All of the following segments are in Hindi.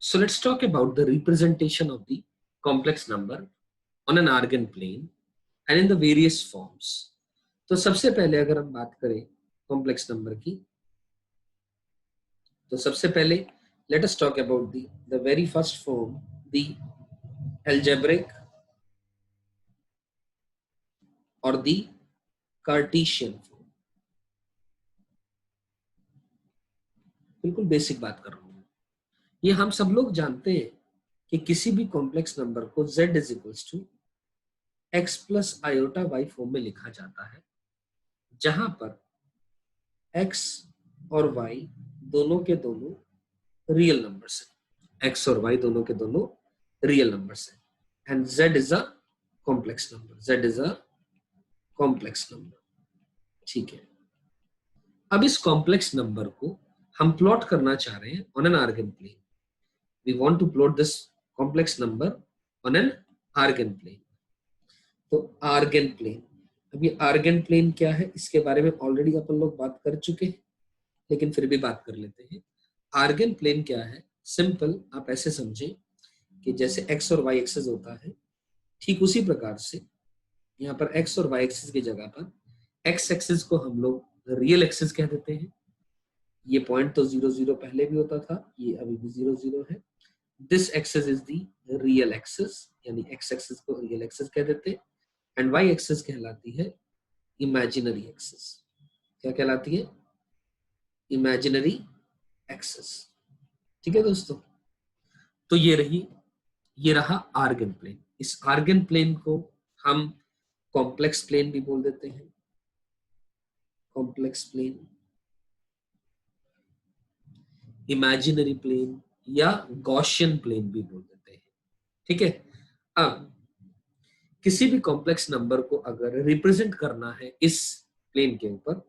So let's talk about the representation of the complex number on an argand plane and in the various forms. तो सबसे पहले अगर हम बात करें कॉम्प्लेक्स नंबर की, तो सबसे पहले let us talk about the very first form, the algebraic or the Cartesian form. बिल्कुल बेसिक बात कर रहा हूं। ये हम सब लोग जानते हैं कि किसी भी कॉम्प्लेक्स नंबर को z is equals to x plus iota y form में लिखा जाता है, जहां पर x और y दोनों के दोनों रियल नंबर्स हैं। x और y दोनों के दोनों रियल नंबर्स हैं and z is a complex number. z is a complex number. ठीक है, अब इस कॉम्प्लेक्स नंबर को हम प्लॉट करना चाह रहे हैं on an Argand plane. We want to plot this complex number on an Argand plane. तो आर्गन प्लेन, अब ये आर्गन प्लेन क्या है इसके बारे में ऑलरेडी अपन लोग बात कर चुके हैं, लेकिन फिर भी बात कर लेते हैं। आर्गन प्लेन क्या है? सिंपल आप ऐसे समझें कि जैसे x और y एक्सिस होता है, ठीक उसी प्रकार से यहाँ पर x और y एक्सिस की जगह पर x एक्सिस को हम लोग रियल एक्सिस कह देते हैं। ये पॉइंट तो 0 0 पहले भी होता था, ये अभी भी 0 0 है। This axis is the real axis, यानी x एक्सिस को रियल एक्सिस कह देते हैं एंड y एक्सिस कहलाती है इमेजिनरी एक्सिस। क्या कहलाती है? Imaginary axis. ठीक है दोस्तों, तो ये रहा आर्गन प्लेन। इस आर्गन प्लेन को हम कॉम्प्लेक्स प्लेन भी बोल देते हैं, कॉम्प्लेक्स प्लेन, इमेजिनरी प्लेन या गॉसियन प्लेन भी बोल देते हैं। ठीक है, अब किसी भी कॉम्प्लेक्स नंबर को अगर रिप्रेजेंट करना है इस प्लेन के ऊपर,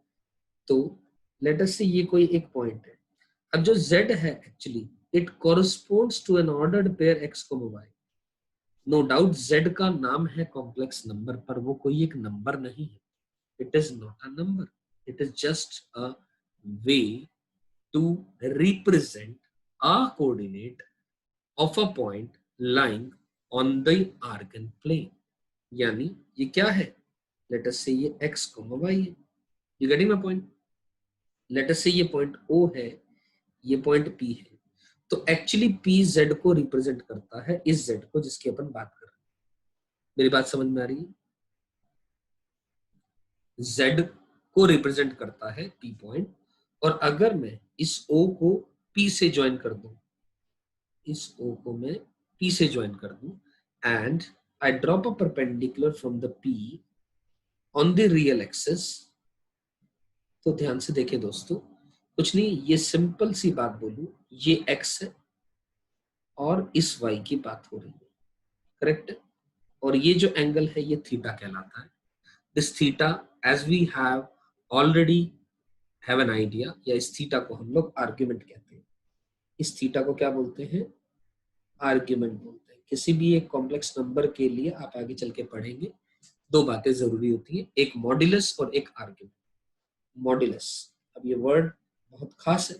तो लेट अस से ये कोई एक पॉइंट है। अब जो z है actually it corresponds to an ordered pair x, y। No doubt z का नाम है कॉम्प्लेक्स नंबर, पर वो कोई एक नंबर नहीं है। It is not a number, it is just a way to represent a coordinate of a point lying on the Argand plane. यानी ये क्या है? लेट अस से ये x, y है। You getting my point? Late us से ये पॉइंट O है, ये पॉइंट P है। तो एक्चुअली P Z को रिप्रेजेंट करता है, इस Z को जिसकी अपन बात कर रहे हैं। मेरी बात समझ में आ रही है? Z को रिप्रेजेंट करता है P पॉइंट, और अगर मैं इस O को P से ज्वाइन कर दूं, इस O को मैं P से ज्वाइन कर दूं and I drop a perpendicular from the P on the real axis, तो ध्यान से देखें दोस्तों, कुछ नहीं, ये सिंपल सी बात बोलूं, ये x है और इस y की बात हो रही है, करेक्ट? और ये जो एंगल है ये थीटा कहलाता है। This theta as we have already have an idea, या इस थीटा को हम लोग आर्ग्यूमेंट कहते हैं। इस थीटा को क्या बोलते हैं? आर्ग्यूमेंट बोलते हैं। किसी भी एक कॉम्प्लेक्स नंबर के लिए आप आगे चल के पढ़ेंगे, दो बातें जरूरी होती है, एक मॉड्यूलस और एक आर्ग्यूमेंट। मॉड्यूलस, अब ये वर्ड बहुत खास है।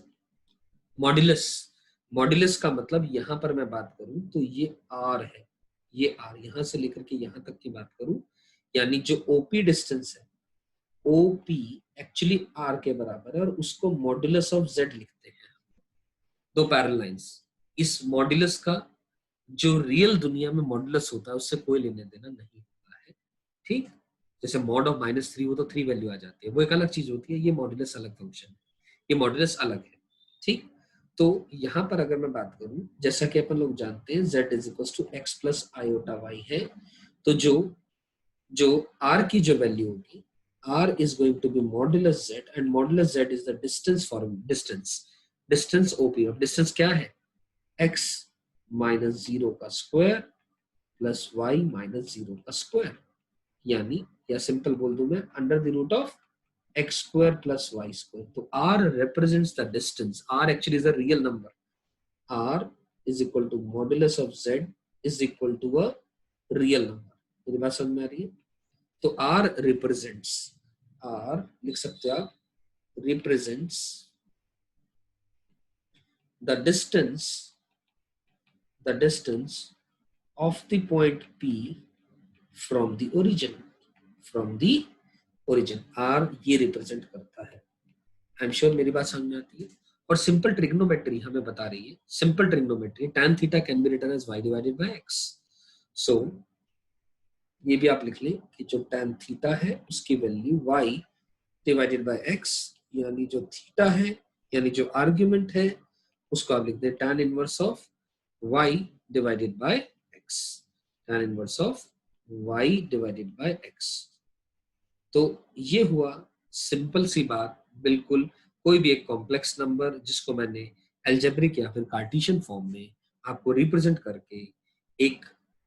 मॉड्यूलस, मॉड्यूलस का मतलब यहां पर मैं बात करूं तो ये आर है, ये आर यहां से लेकर के यहां तक की बात करूं, यानी जो ओपी डिस्टेंस है, ओपी एक्चुअली आर के बराबर है और उसको मॉड्यूलस ऑफ जेड लिखते हैं। दो पैरेलल लाइंस, इस मॉड्यूलस का जो रियल दुनिया में मॉड्यूलस होता है उससे कोई लेने देना नहीं होता है। ठीक, जैसे मॉड ऑफ -3 वो तो 3 वैल्यू आ जाती है, वो एक अलग चीज होती है, ये मॉड्यूलस अलग फंक्शन है, ये मॉड्यूलस अलग है। ठीक, तो यहां पर अगर मैं बात करूं, जैसा कि अपन लोग जानते हैं z is equal to x plus iota y है, तो जो r की जो वैल्यू होगी, r is going to be modulus z and modulus z is the distance form, distance OP, और डिस्टेंस क्या है? x माइनस 0 का स्क्वायर प्लस y माइनस 0 का स्क्वायर, यानी या सिंपल बोल दूं मैं under the root of x square plus y square. तो r represents the distance. r actually is a real number. r is equal to modulus of z is equal to a real number. मेरी बात समझ में आ रही है? तो r represents, r लिख सकते हो आप, represents the distance the distance of the point P from the origin, from the origin. R ये रिप्रेजेंट करता है। आई एम श्योर मेरी बात समझ में आती है। और सिंपल ट्रिग्नोमेट्री हमें बता रही है, simple trigonometry tan theta can be written as y divided by x। So ये भी आप लिख लें कि जो tan थीटा है उसकी value y divided by x, यानी जो थीटा है यानी जो आर्ग्यूमेंट है उसको आप लिख दें tan inverse of y divided by x, tan inverse of y divided by x। तो ये हुआ सिंपल सी बात, बिल्कुल कोई भी एक कॉम्प्लेक्स नंबर जिसको मैंने अलजेब्रिक या फिर कार्टेशियन फॉर्म में आपको रिप्रेजेंट करके एक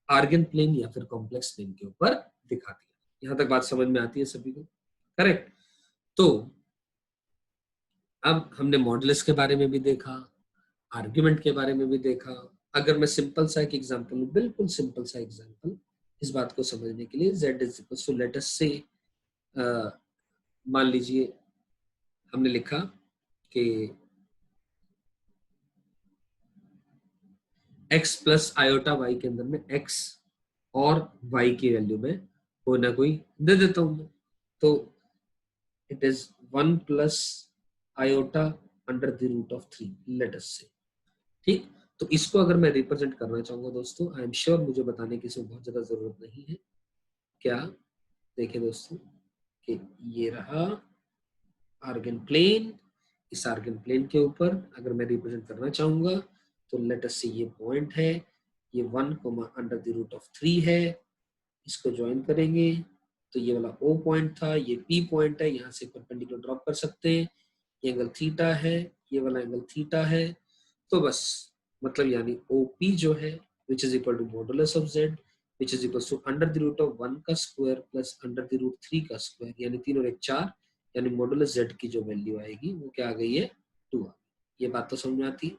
आर्गन प्लेन या फिर कॉम्प्लेक्स प्लेन के ऊपर दिखा दिया। यहां तक बात समझ में आती है सभी को? करेक्ट। तो अब हमने मॉडुलस के बारे में भी देखा, आर्ग्यूमेंट के बारे में भी देखा। अगर मैं सिंपल सा एक एग्जांपल लूं, बिल्कुल सिंपल सा एग्जांपल इस बात को समझने के लिए, z is equal to let us say मान लीजिए हमने लिखा कि x प्लस आयोटा y के अंदर में x और y की वैल्यू में कोई ना कोई दे देता हूं मैं, तो it is 1 plus iota under the root of 3 let us say. ठीक, तो इसको अगर मैं रिप्रेजेंट करना चाहूंगा दोस्तों, आई एम श्योर मुझे बताने की इसमें बहुत ज्यादा जरूरत नहीं है। क्या देखिए दोस्तों कि ये रहा आर्गन प्लेन, इस आर्गन प्लेन के ऊपर अगर मैं रिप्रेजेंट करना चाहूंगा तो लेट अस से ये पॉइंट है, ये 1 अंडर द रूट ऑफ 3 है, इसको ज्वाइन करेंगे तो ये वाला O पॉइंट था, ये P पॉइंट है, यहाँ से परपेंडिकुलर ड्रॉप कर सकते हैं, ये एंगल थीटा है, ये वाला एंगल थीटा है। तो बस मतलब यानी OP जो है which is equal to modulus of Z which is equal to under the root of 1 का square plus under the root 3 का स्क्वायर, यानी 3 और 1 4, यानी मॉडुलस Z की जो वैल्यू आएगी वो क्या आ गई है 2 आ गई। ये बात तो समझ में आती है,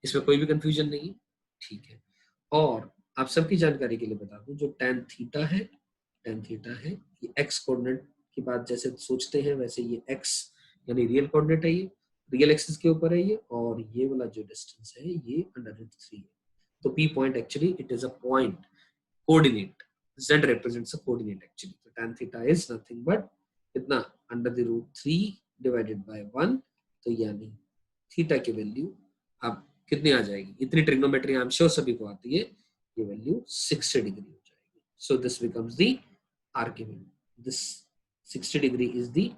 इसमें कोई भी कंफ्यूजन नहीं। ठीक है, और आप सबकी जानकारी के लिए बता दूं जो tan थीटा है, tan थीटा है ये x कोऑर्डिनेट की बात जैसे सोचते हैं वैसे ये x यानी रियल कोऑर्डिनेट है, ये रियल एक्सिस के ऊपर है ये, और ये वाला जो डिस्टेंस है ये अंडर रूट 3 है। तो P point actually it is a point coordinate, Z represents a coordinate actually, so tan theta is nothing but कितना under the root 3 divided by 1, तो यानी थीटा की वैल्यू अब कितनी आ जाएगी, इतनी ट्रिग्नोमेट्री आई एम श्योर सभी को आती है, ये वैल्यू 60 डिग्री हो जाएगी। So this becomes the argument, this 60 degree is the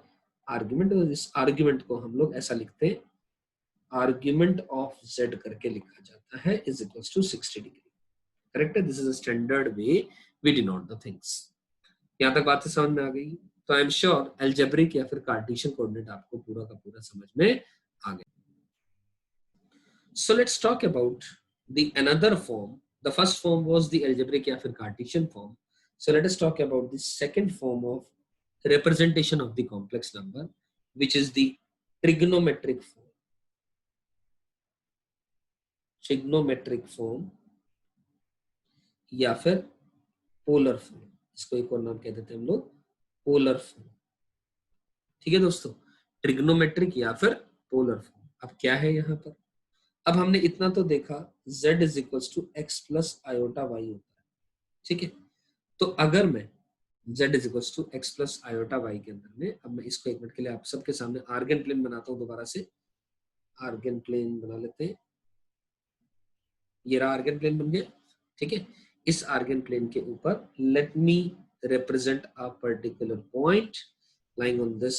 argument, और इस आर्गुमेंट को हम लोग ऐसा लिखते हैं, आर्गुमेंट ऑफ z करके लिखा जाता है is equals to 60 degree. Correct है, this is a standard way we denote the things. यहां तक बातें समझ में आ गई? तो आई एम श्योर अलजेब्रिक या फिर कार्टेशियन कोऑर्डिनेट आपको पूरा का पूरा समझ में आ गया। So let's talk about the another form. The first form was the algebraic या फिर Cartesian form. So let us talk about the second form of representation of the complex number, which is the trigonometric form. Trigonometric form या फिर पोलर फॉर्म, इसको एक और नाम कह देते हैं हम लोग पोलर फॉर्म। ठीक है दोस्तों, ट्रिग्नोमेट्रिक या फिर पोलर फॉर्म। अब क्या है यहाँ पर, अब हमने इतना तो देखा z is equal to x plus iota y होता है। ठीक है, तो अगर मैं z is equal to x plus iota y के अंदर में, अब मैं इसको एक मिनट के लिए आप सबके सामने आर्गन प्लेन बनाता हूँ, दोबारा से आर्गन प्लेन बना लेते हैं। ये रहा आर्गन प्लेन बन गया। ठीक है, इस आर्गन प्लेन के ऊपर let me represent a particular point lying on this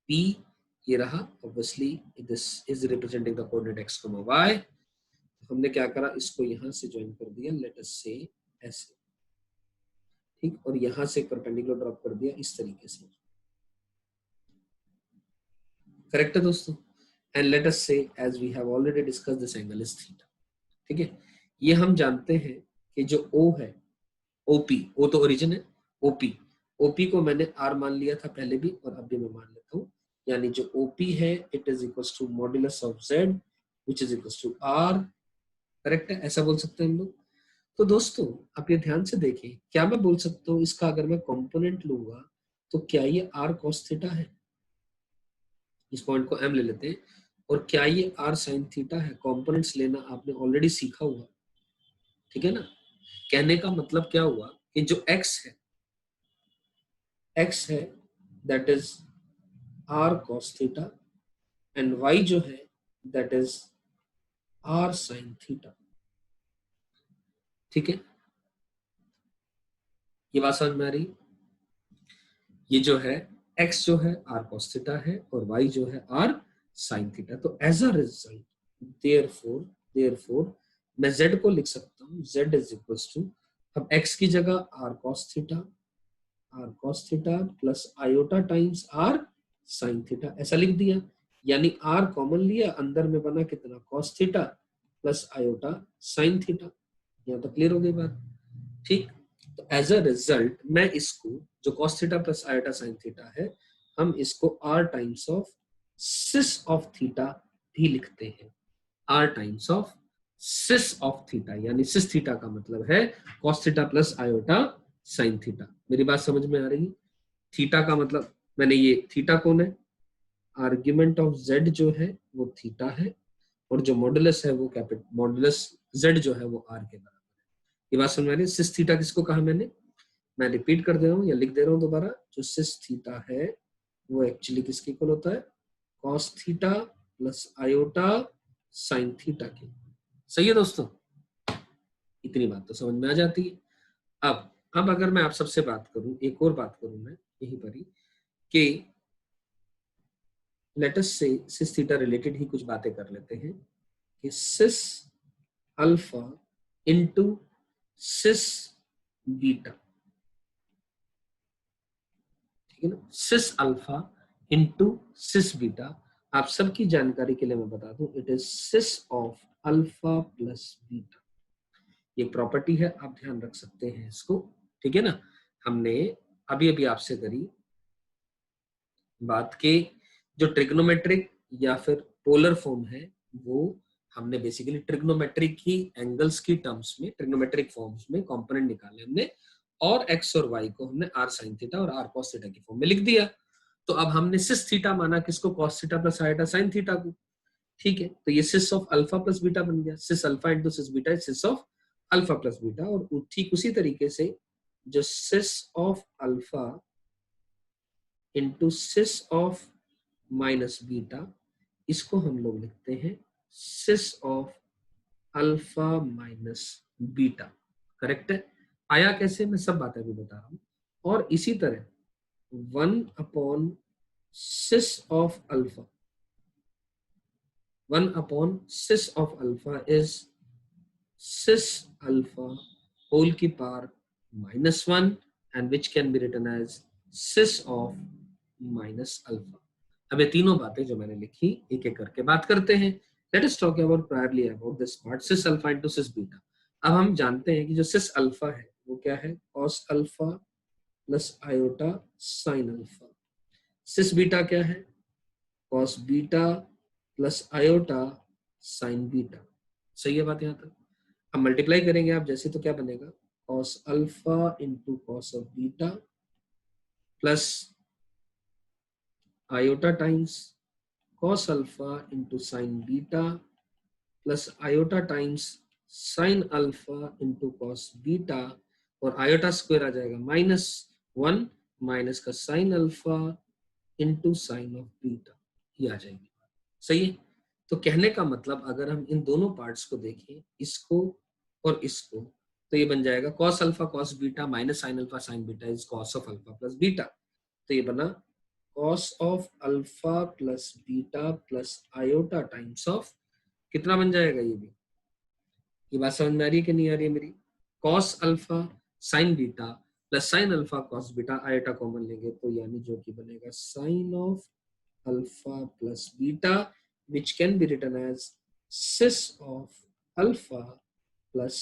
P, ये रहा, obviously this is representing the coordinate x, y। हमने क्या करा, इसको यहां से ज्वाइन कर दिया, लेट अस से ऐसे, ठीक, और यहां से परपेंडिकुलर ड्रॉप कर दिया इस तरीके से। करेक्ट है दोस्तों, and let us say as we have already discuss this angle is theta. ठीक है, ये हम जानते हैं कि जो O है, OP, O तो ओरिजिन है, OP को मैंने R मान लिया था पहले भी और अब भी मैं मान लेता हूँ, यानी जो OP है it is equals to modulus of Z which is equals to R। Correct है, ऐसा बोल सकते हैं हम लोग। तो दोस्तों आप ये ध्यान से देखें, क्या मैं बोल सकता हूँ इसका अगर मैं कंपोनेंट लूंगा तो क्या ये r cos थीटा है, इस पॉइंट को m ले लेते हैं, और क्या ये r sin थीटा है? कंपोनेंट्स लेना आपने ऑलरेडी सीखा हुआ, ठीक है ना। कहने का मतलब क्या हुआ कि जो x है that is r cos theta and y जो है that is r sin theta, ठीक है। ये बात समझ में आ रही? ये जो है x जो है r cos थीटा है और y जो है r sin थीटा। तो एज अ रिजल्ट देयरफॉर मैं z को लिख सकता हूँ, z इज इक्वल टू, अब x की जगह r cos theta plus iota times r sin theta ऐसा लिख दिया। यानी r कॉमन लिया, अंदर में बना कितना, cos theta plus iota sin theta. यहाँ तो क्लियर हो गई बात, ठीक। तो एज अ रिजल्ट मैं इसको जो cos theta plus iota sin theta है, हम इसको r times of cis of theta भी लिखते हैं। r times of cis of theta, यानी सिस थीटा का मतलब है cos theta plus iota sin theta. मेरी बात समझ में आ रही है? थीटा का मतलब, मैंने ये थीटा कौन है, आर्ग्यूमेंट ऑफ z जो है वो थीटा है, और जो मॉडुलस है वो कैपिटल मॉडुलस z जो है वो r के बराबर है। ये बात समझ में आ रही है? सिस थीटा किसको कहा मैंने, मैं रिपीट कर दे रहा हूँ या लिख दे रहा हूँ दोबारा, जो सिस थीटा है वो एक्चुअली किसके इक्वल होता है, cos theta plus iota sin theta के। सही है दोस्तों, इतनी बात तो समझ में आ जाती है। अब अगर मैं आप सबसे बात करूं, एक और बात करूं मैं यहीं पर ही, कि लेट अस से सिस थीटा रिलेटेड ही कुछ बातें कर लेते हैं कि सिस अल्फा इनटू सिस बीटा, ठीक है ना। सिस अल्फा इनटू सिस बीटा, आप सबकी जानकारी के लिए मैं बता दूं, it is cis of alpha plus beta. ये प्रॉपर्टी है, आप ध्यान रख सकते हैं इसको, ठीक है ना। हमने अभी अभी आपसे करी बात के जो ट्रिग्नोमेट्रिक या फिर पोलर फॉर्म है, वो हमने बेसिकली ट्रिग्नोमेट्रिक की एंगल्स की टर्म्स में, ट्रिग्नोमेट्रिक फॉर्म्स में कंपोनेंट निकाले हमने, और x और y को हमने r sin थीटा और r cos थीटा की फॉर्म में लिख दिया। तो अब हमने सिस थीटा माना किसको, cos theta plus iota sin theta को, ठीक है। तो ये cis of alpha plus beta बन गया, cis alpha into cis beta is cis of alpha plus beta. और ठीक उसी तरीके से जो cis of alpha into cis of minus beta, इसको हम लोग लिखते हैं cis of alpha minus beta. Correct है? आया कैसे, मैं सब बातें भी बता रहा हूं। और इसी तरह 1 cis of alpha, 1 cis of alpha is cis alpha whole की power -1 and which can be written as cis of minus alpha. अब ये तीनों बातें जो मैंने लिखी एक एक करके बात करते हैं। Let us talk about priorly about this part cis alpha into cis beta. अब हम जानते हैं कि जो सिस अल्फा है वो क्या है, cos alpha plus iota sin alpha. Cis beta क्या है, cos beta plus iota sin beta. सही है बात यहाँ तक? अब मल्टीप्लाई करेंगे आप जैसे, तो क्या बनेगा, cos alpha into cos of beta plus iota times cos alpha into sine beta plus iota times sine alpha into cos beta, और आयोटा स्क्वायर आ जाएगा -1 माइनस का sine alpha into sine of beta, ये आ जाएगी। सही है? तो कहने का मतलब अगर हम इन दोनों पार्ट्स को देखें, इसको और इसको, तो ये बन जाएगा cos alpha cos beta minus sine alpha sine beta is cos of alpha plus beta. तो ये बना cos of alpha plus beta plus iota times of, कितना बन जाएगा ये भी, ये बात समझ में आ रही है कि नहीं आ रही है मेरी, cos alpha sine beta plus sine alpha cos beta, iota common लेंगे तो यानी जो कि बनेगा sine of alpha plus beta which can be written as cis of alpha plus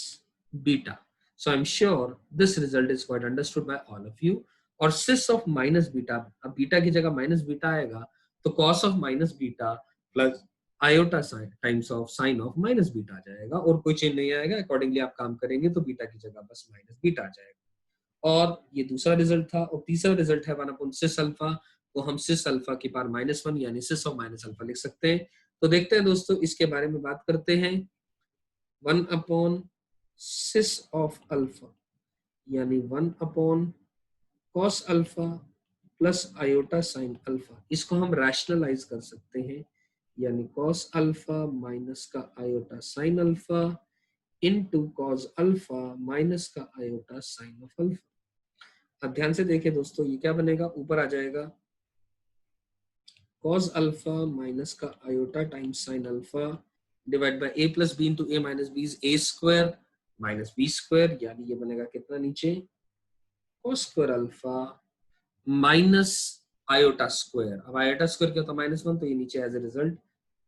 beta. So I'm sure this result is quite understood by all of you. और cis of minus beta, अब बीटा की जगह माइनस बीटा आएगा तो cos of minus beta plus iota times of sine of minus beta आ जाएगा, और कोई चेंज नहीं आएगा। अकॉर्डिंगली आप काम करेंगे तो बीटा की जगह बस माइनस बीटा आ जाएगा। और ये दूसरा रिजल्ट था। और तीसरा रिजल्ट है 1/सिस अल्फा, तो हम सिस अल्फा की पावर -1 यानी सिस ऑफ माइनस अल्फा लिख सकते हैं। तो देखते हैं दोस्तों, इसके बारे में बात करते हैं। 1/sis ऑफ अल्फा यानी 1/cos alpha plus iota sine alpha, इसको हम रैशनलाइज कर सकते हैं, यानी cos अल्फा माइनस का iota sine alpha into cos alpha minus का आयोटा साइन ऑफ अल्फा। अब ध्यान से देखिए दोस्तों, ये क्या बनेगा, ऊपर आ जाएगा cos अल्फा माइनस का iota times sine alpha divide by a plus b into a minus b is a square minus b square, यानी ये बनेगा कितना नीचे cos square alpha minus iota square. अब आयोटा स्क्वायर क्या होता है -1, तो ये नीचे एज ए रिजल्ट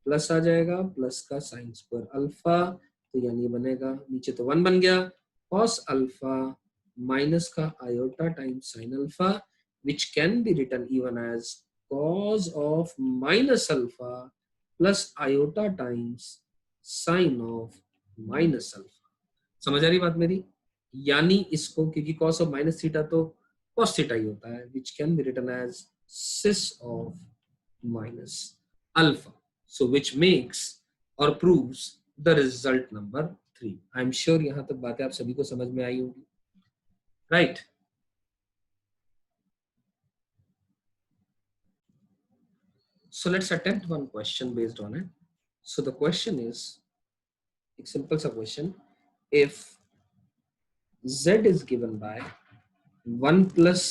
प्लस आ जाएगा, प्लस का साइन स्क्वायर अल्फा, तो यानी ये बनेगा नीचे तो 1 बन गया, cos अल्फा माइनस का iota times sine alpha which can be written even as cos of minus alpha plus iota times sine of minus alpha. समझ आ रही बात मेरी? यानी इसको, क्योंकि cos ऑफ माइनस थीटा तो cos थीटा ही होता है, which can be written as sis of minus alpha, so which makes or proves the result number 3। I am sure यहां तक बातें आप सभी को समझ में आई होगी, right? So let's attempt one question based on it. So the question is a simple सा question, if z is given by 1 plus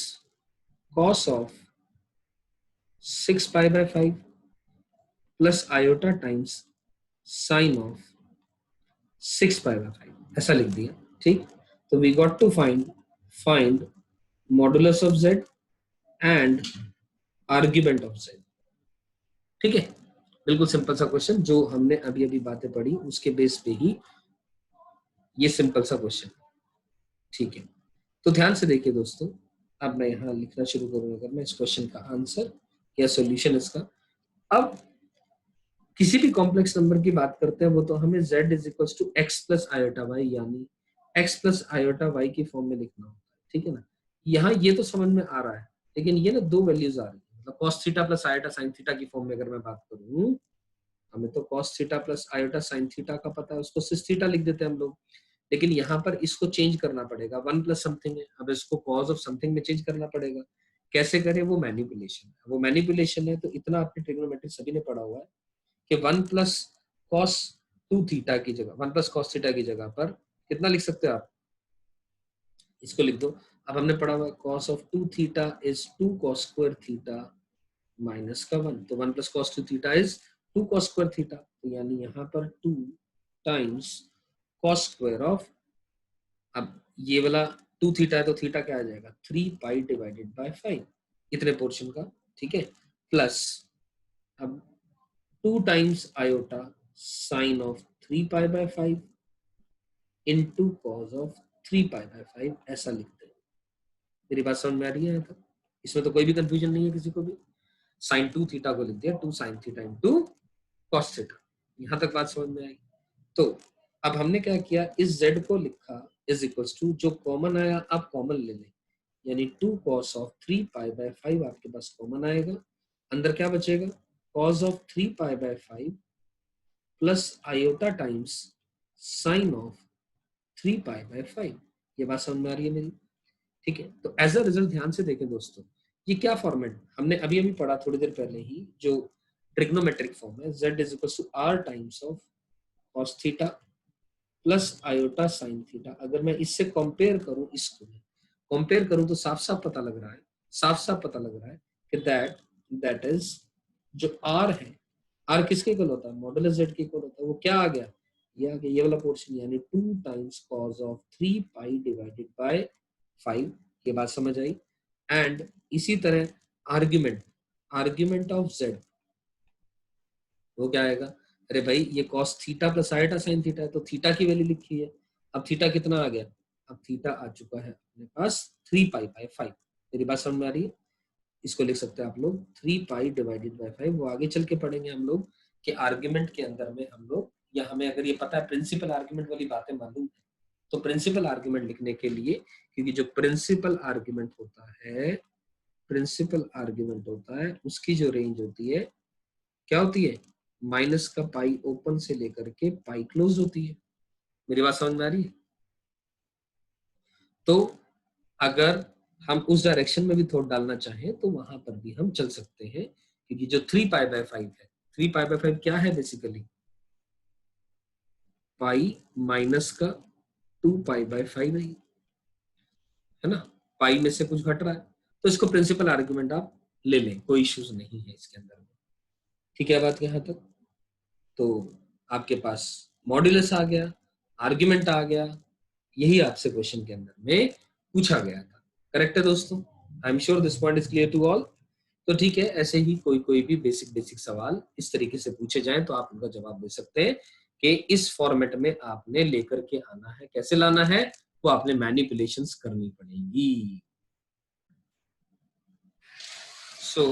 cos of 6 pi by 5 plus iota times sine of 6 pi by 5, ऐसा लिख दिया, ठीक। तो we got to find modulus of z and argument of z। ठीक है, बिल्कुल सिंपल सा क्वेश्चन, जो हमने अभी अभी बातें पढ़ी उसके बेस पे ही ये सिंपल सा क्वेश्चन, ठीक है। तो ध्यान से देखिए दोस्तों, अब मैं यहाँ लिखना शुरू करूंगा अगर मैं इस क्वेश्चन का आंसर या सॉल्यूशन इसका। अब किसी भी कॉम्प्लेक्स नंबर की बात करते हैं वो तो हमें z is equal to x plus iota y यानी x प्लस आयोटा वाई की फॉर्म में लिखना होता है, ठीक है ना। यहाँ ये तो समझ में आ रहा है, लेकिन ये ना दो वैल्यूज आ रही है, मतलब cos theta plus iota sine theta की फॉर्म में अगर मैं बात करूँ, हमें तो cos theta plus iota sine theta का पता है, उसको सिस थीटा लिख देते हैं हम लोग, लेकिन यहाँ पर इसको चेंज करना पड़ेगा, 1 प्लस समथिंग है, अब इसको cos ऑफ समथिंग में चेंज करना पड़ेगा। कैसे करें, वो मैनिपुलेशन है, वो मैनिपुलेशन है। तो इतना आपने ट्रिग्नोमेट्री सभी ने पढ़ा हुआ है कि 1 प्लस कॉस 2 थीटा की जगह, 1 प्लस कॉस थीटा की जगह पर कितना लिख सकते हो आप, इसको लिख दो। अब हमने पढ़ा हुआ cos of 2 theta is 2 cos square theta minus का 1, तो 1 plus cos 2 theta is 2 cos square theta, तो यानी यहाँ पर 2 टाइम्स कॉस स्क्वायर ऑफ, अब ये वाला 2 थीटा है तो थीटा क्या आ जाएगा 3 पाई डिवाइडेड बाय 5, इतने पोर्शन का, ठीक है, प्लस अब 2 times iota sine of 3 pi by 5 into cos of 3 pi by 5, ऐसा लिखते हैं। मेरी बात समझ में आ रही है? यहाँ तक इसमें तो कोई भी कंफ्यूजन नहीं है किसी को भी। साइन 2 थीटा को लिख दिया 2 sine theta into cos theta, यहाँ तक बात समझ में आई। तो अब हमने क्या किया, इस z को लिखा इज इक्वल्स टू, जो कॉमन आया आप कॉमन ले लें, यानी 2 कॉस ऑफ 3 पाई बाय 5 आपके पास कॉमन आएगा, अंदर क्या बचेगा cos of 3 pi by 5 plus iota times sine of 3 pi by 5। ये बात समझ में आ रही है मेरी? ठीक है, तो एज अ रिजल्ट ध्यान से देखें दोस्तों, ये क्या फॉर्मेट हमने अभी अभी पढ़ा थोड़ी देर पहले ही, जो ट्रिग्नोमेट्रिक फॉर्म है, z is equal to r times of cos theta plus iota sine theta. अगर मैं इससे कंपेयर करूं, इसको कंपेयर करूं तो साफ साफ पता लग रहा है, साफ साफ पता लग रहा है कि दैट इज, जो r है, r किसके इक्वल होता है, मॉडुलस z के इक्वल होता है, वो क्या आ गया, ये आ गया ये वाला पोर्शन, यानी 2 times cos of 3 pi divided by 5। ये बात समझ आई? एंड इसी तरह आर्ग्यूमेंट, आर्ग्यूमेंट ऑफ z वो क्या आएगा, अरे भाई ये cos theta plus iota sine theta है, तो थीटा की वैल्यू लिखी है, अब थीटा कितना आ गया, अब थीटा आ चुका है अपने पास 3 पाई बाय 5। मेरी बात समझ में आ रही है? इसको लिख सकते हैं आप लोग 3 पाई डिवाइडेड बाय 5, वो आगे चल के पढ़ेंगे हम लोग कि आर्ग्यूमेंट के अंदर में हम लोग, या हमें अगर ये पता है प्रिंसिपल आर्ग्यूमेंट वाली बातें मालूम है, तो प्रिंसिपल आर्ग्यूमेंट लिखने के लिए, क्योंकि जो प्रिंसिपल आर्ग्यूमेंट होता है, प्रिंसिपल आर्ग्यूमेंट होता है उसकी जो रेंज होती है क्या होती है, माइनस का पाई ओपन से लेकर के पाई क्लोज होती है। मेरी बात समझ में आ रही है? तो अगर हम उस डायरेक्शन में भी थोड़ा डालना चाहें तो वहां पर भी हम चल सकते हैं, क्योंकि जो 3π/5 है, 3π/5 क्या है बेसिकली? पाई माइनस का 2π/5 है ना। पाई में से कुछ घट रहा है तो इसको प्रिंसिपल आर्ग्यूमेंट आप ले लें, कोई इश्यूज नहीं है इसके अंदर में। ठीक है बात यहां तक? तो आपके पास मॉड्यूलस आ गया, आर्ग्यूमेंट आ गया, यही आपसे क्वेश्चन के अंदर में पूछा गया था। करेक्ट है दोस्तों? I am sure this point is clear to all. तो ठीक है, ऐसे ही कोई भी बेसिक सवाल इस तरीके से पूछे जाएं तो आप उनका जवाब दे सकते हैं कि इस फॉर्मेट में आपने लेकर के आना है। कैसे लाना है वो आपने मैनिपुलेशंस करनी पड़ेंगी। सो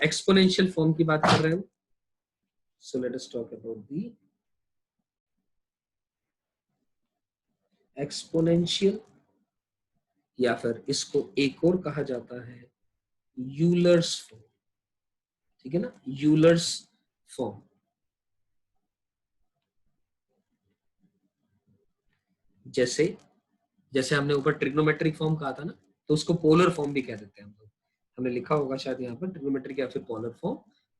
एक्सपोनेंशियल फॉर्म की बात कर रहे हैं। So let us talk about the exponential, या फिर इसको एक और कहा जाता है यूलर्स फॉर्म। ठीक है ना, यूलर्स फॉर्म। जैसे जैसे हमने ऊपर ट्रिग्नोमेट्रिक फॉर्म कहा था ना, तो उसको पोलर फॉर्म भी कह देते हैं हम लोग। हमने लिखा होगा शायद यहाँ पर ट्रिग्नोमेट्रिक या फिर पोलर फॉर्म।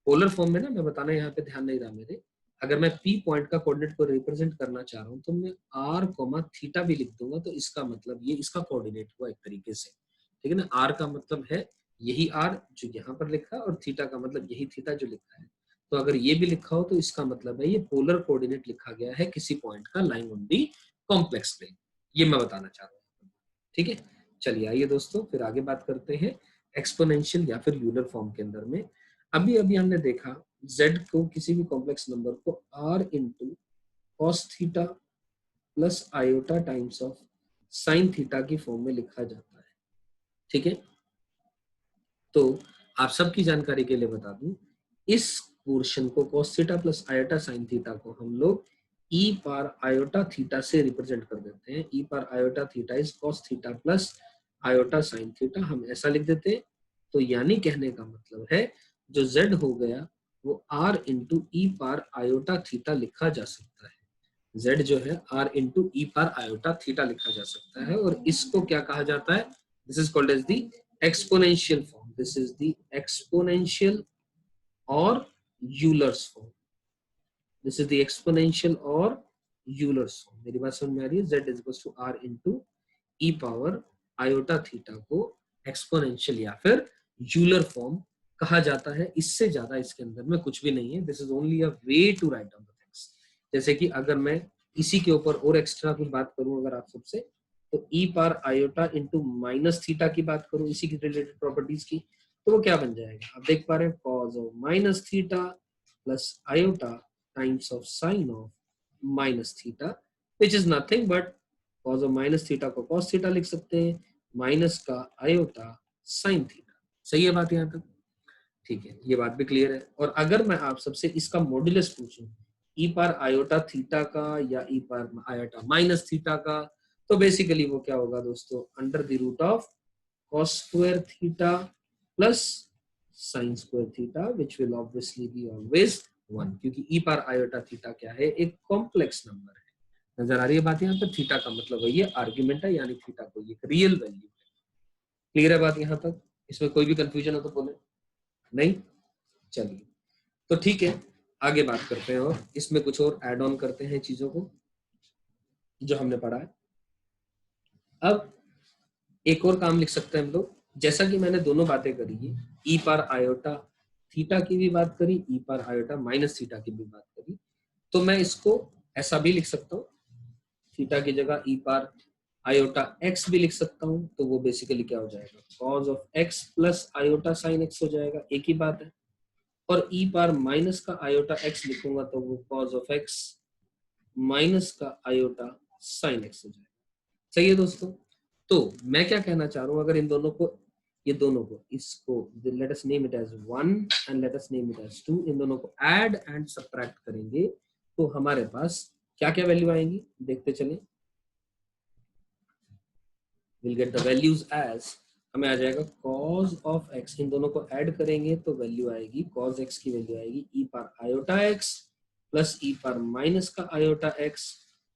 पोलर फॉर्म में ना, मैं बताना यहाँ पे ध्यान नहीं रहा मेरे, अगर मैं पी पॉइंट का कोऑर्डिनेट को रिप्रेजेंट करना चाह रहा हूँ तो मैं आर कोमा थीटा भी लिख दूंगा, तो इसका मतलब ये इसका कोऑर्डिनेट हुआ एक तरीके से। ठीक है ना, आर का मतलब है यही आर जो यहाँ पर लिखा है, और थीटा का मतलब यही थीटा जो लिखा है। तो अगर ये भी लिखा हो तो इसका मतलब है ये पोलर कोऑर्डिनेट लिखा गया है किसी पॉइंट का line on the complex plane. ये मैं बताना चाह रहा हूँ। ठीक है, चलिए आइए दोस्तों फिर आगे बात करते हैं एक्सपोनेंशियल या फिर यूलर फॉर्म के अंदर में। अभी अभी हमने देखा z को, किसी भी कॉम्प्लेक्स नंबर को r into cos theta plus iota times of sine theta की फॉर्म में लिखा जाता है। ठीक है, तो आप सबकी जानकारी के लिए बता दूं, इस पोर्शन को cos theta plus iota sine theta को हम लोग e पार आयोटा थीटा से रिप्रेजेंट कर देते हैं। e par iota theta is cos theta plus iota sine theta, हम ऐसा लिख देते हैं। तो यानी कहने का मतलब है जो z हो गया वो r इंटू ई पार आयोटा थीटा लिखा जा सकता है। z जो है r इंटू ई पार आयोटा थीटा लिखा जा सकता है, और इसको क्या कहा जाता है? This is called as the exponential form. This is the exponential or Euler's form. This is the exponential or Euler's form. मेरी बात समझ में आ रही है? z is equal to r into e power iota theta को एक्सपोनेंशियल या फिर यूलर फॉर्म कहा जाता है। इससे ज्यादा इसके अंदर में कुछ भी नहीं है। This is only a way to write down the things. जैसे कि अगर मैं इसी के ऊपर और एक्स्ट्रा कुछ बात करूं अगर आप सबसे, तो ई पार आयोटा इंटू माइनस थीटा की बात करूं, इसी की रिलेटेड प्रॉपर्टीज की, तो वो क्या बन जाएगा? आप देख पा रहे हैं cause of minus theta plus iota times of sine of minus theta, which is nothing but cause of minus theta को कॉस थीटा लिख सकते हैं, माइनस का आयोटा साइन थीटा। सही है बात यहाँ तक? ठीक है, ये बात भी क्लियर है। और अगर मैं आप सबसे इसका मॉड्यूलस पूछूं ई पार आयोटा थीटा का या ई पार आयोटा माइनस थीटा का, तो बेसिकली वो क्या होगा दोस्तों? Under the root of cos square theta plus sin square theta, which will obviously be always 1, क्योंकि e पार आयोटा थीटा क्या है? एक कॉम्प्लेक्स नंबर है। नजर आ रही है बात यहाँ पर? थीटा का मतलब है ये आर्ग्यूमेंट है, यानी थीटा को ये रियल वैल्यू है। क्लियर है बात यहाँ तक? इसमें कोई भी कंफ्यूजन हो तो बोले। नहीं? चलिए, तो ठीक है, आगे बात करते हैं और इसमें कुछ और ऐड ऑन करते हैं चीजों को जो हमने पढ़ा है। अब एक और काम लिख सकते हैं हम लोग, जैसा कि मैंने दोनों बातें करी है, ई पार आयोटा थीटा की भी बात करी, ई पार आयोटा माइनस थीटा की भी बात करी, तो मैं इसको ऐसा भी लिख सकता हूँ, थीटा की जगह ई पार आयोटा एक्स भी लिख सकता हूँ। तो वो बेसिकली क्या हो जाएगा? Cause of x plus iota sine x हो जाएगा, एक ही बात है। और ई पार माइनस का आयोटा एक्स लिखूंगा तो वो कॉज ऑफ एक्स माइनस का आयोटा साइन एक्स हो जाएगा। सही है दोस्तों? तो मैं क्या कहना चाह रहा हूं, अगर इन दोनों को, ये दोनों को, इसको let us name it as 1 and let us name it as 2, इन दोनों को ऐड एंड सब्ट्रैक्ट करेंगे तो हमारे पास क्या क्या वैल्यू आएंगी देखते चलें। Will get the values as हमें आ जाएगा cos ऑफ x, इन दोनों को ऐड करेंगे तो वैल्यू आएगी cos x की वैल्यू आएगी e power iota x plus e power minus का iota x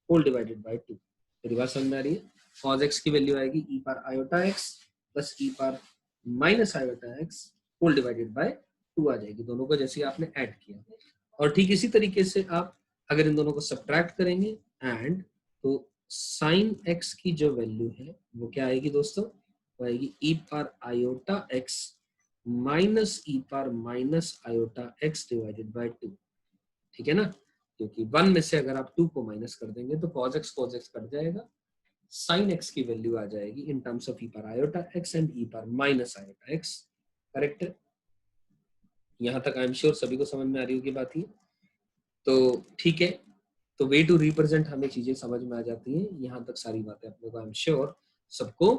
whole divided by 2। मेरी बात समझ में आ रही है? cos x की वैल्यू आएगी e power iota x plus e power minus iota x whole divided by 2 आ जाएगी, दोनों को जैसे आपने ऐड किया। और ठीक इसी तरीके से आप अगर इन दोनों को सब्ट्रैक्ट करेंगे एंड, तो साइन x की जो वैल्यू है वो क्या आएगी दोस्तों, वो आएगी e power iota x minus e power minus iota x divided by 2। ठीक है ना, क्योंकि 1 में से अगर आप 2 को माइनस कर देंगे तो cos x कट जाएगा, साइन x की वैल्यू आ जाएगी in terms of e power iota x and e power minus iota x। Correct है? यहां तक आई एम श्योर सभी को समझ में आ रही होगी बात ये। तो ठीक है, तो वे टू रिप्रेजेंट हमें चीजें समझ में आ जाती हैं, यहाँ तक सारी बातें अपने को आई एम श्योर सबको